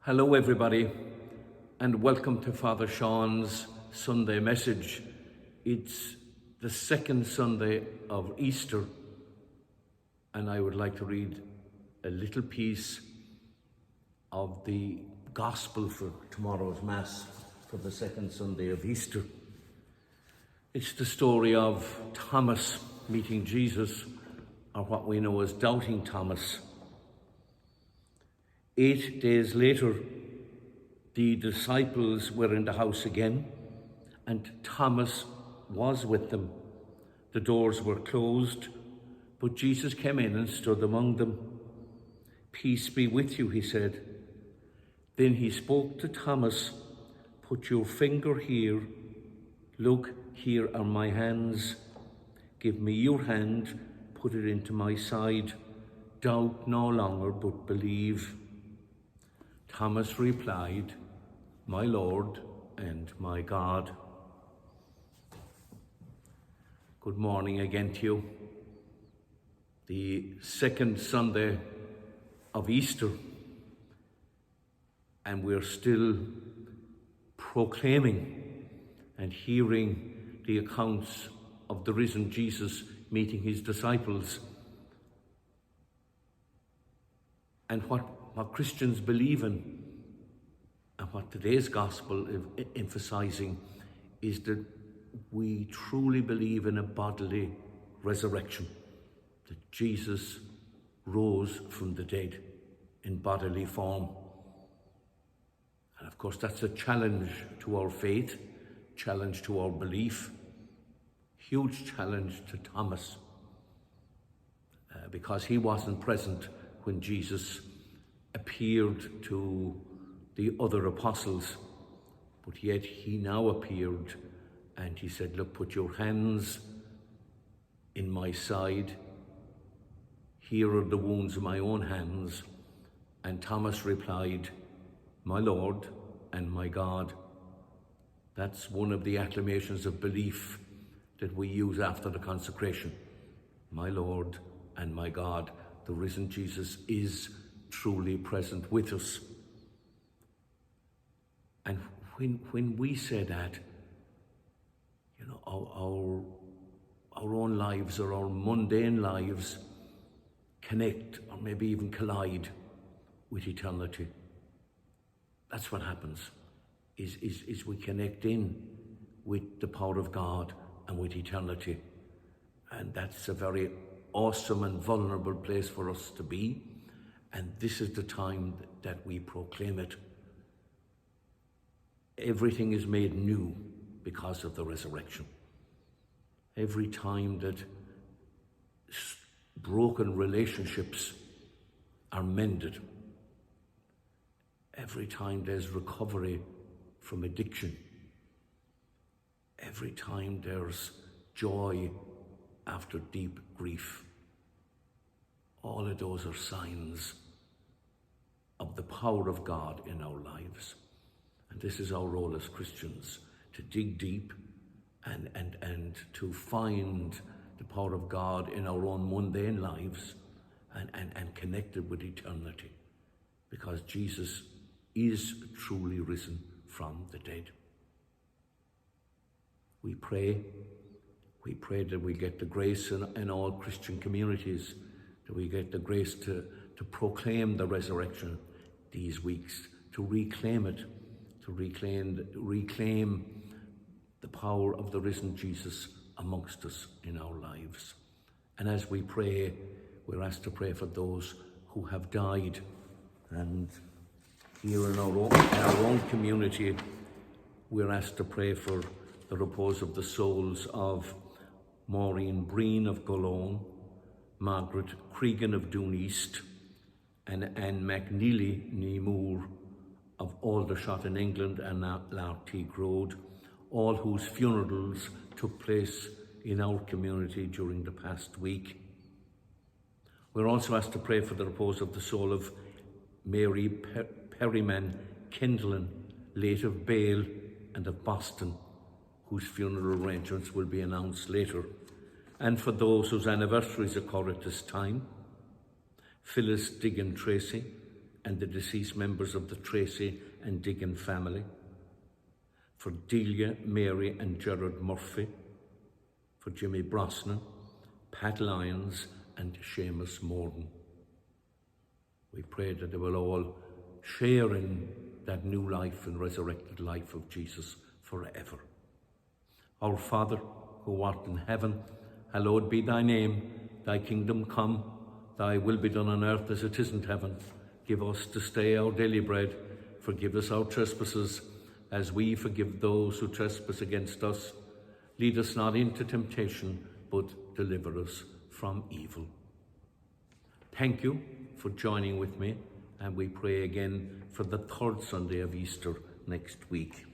Hello everybody, and welcome to Father Seán's Sunday message. It's the second Sunday of Easter, and I would like to read a little piece of the Gospel for tomorrow's Mass for the second Sunday of Easter. It's the story of Thomas meeting Jesus, or what we know as Doubting Thomas. 8 days later, the disciples were in the house again, and Thomas was with them. The doors were closed, but Jesus came in and stood among them. "Peace be with you," he said. Then he spoke to Thomas, "Put your finger here. Look, here are my hands. Give me your hand, put it into my side. Doubt no longer, but believe." Thomas replied, "My Lord and my God." Good morning again to you. The second Sunday of Easter, and we're still proclaiming and hearing the accounts of the risen Jesus meeting his disciples. And what Christians believe in, and what today's gospel is emphasizing, is that we truly believe in a bodily resurrection, that Jesus rose from the dead in bodily form. And of course, that's a challenge to our faith, challenge to our belief, huge challenge to Thomas, because he wasn't present when Jesus appeared to the other apostles, but yet he now appeared and he said, "Look, put your hands in my side. Here are the wounds of my own hands." And Thomas replied, "My Lord and my God." That's one of the acclamations of belief that we use after the consecration. My Lord and my God. The risen Jesus is truly present with us. And when we say that, our own lives or our mundane lives connect or maybe even collide with eternity. That's what happens, is we connect in with the power of God and with eternity. And that's a very awesome and vulnerable place for us to be. And this is the time that we proclaim it. Everything is made new because of the resurrection. Every time that broken relationships are mended, every time there's recovery from addiction, every time there's joy after deep grief, all of those are signs of the power of God in our lives. And this is our role as Christians, to dig deep and to find the power of God in our own mundane lives and connected with eternity, because Jesus is truly risen from the dead. We pray that we get the grace in all Christian communities, that we get the grace to proclaim the resurrection these weeks, to reclaim it, to reclaim the power of the risen Jesus amongst us in our lives. And as we pray, we're asked to pray for those who have died. And here in our own community, we're asked to pray for the repose of the souls of Maureen Breen of Golone, Margaret Cregan of Doon East, and Anne McNeely Nemoor of Aldershot in England and Lartigue Road, all whose funerals took place in our community during the past week. We're also asked to pray for the repose of the soul of Mary Perryman Kindlen, late of Bale and of Boston, whose funeral arrangements will be announced later, and for those whose anniversaries occur at this time: Phyllis Diggin Tracy, and the deceased members of the Tracy and Diggin family, for Delia, Mary and Gerard Murphy, for Jimmy Brosnan, Pat Lyons and Seamus Morden. We pray that they will all share in that new life and resurrected life of Jesus forever. Our Father, who art in heaven, hallowed be thy name. Thy kingdom come, thy will be done on earth as it is in heaven. Give us this day our daily bread. Forgive us our trespasses, as we forgive those who trespass against us. Lead us not into temptation, but deliver us from evil. Thank you for joining with me, and we pray again for the third Sunday of Easter next week.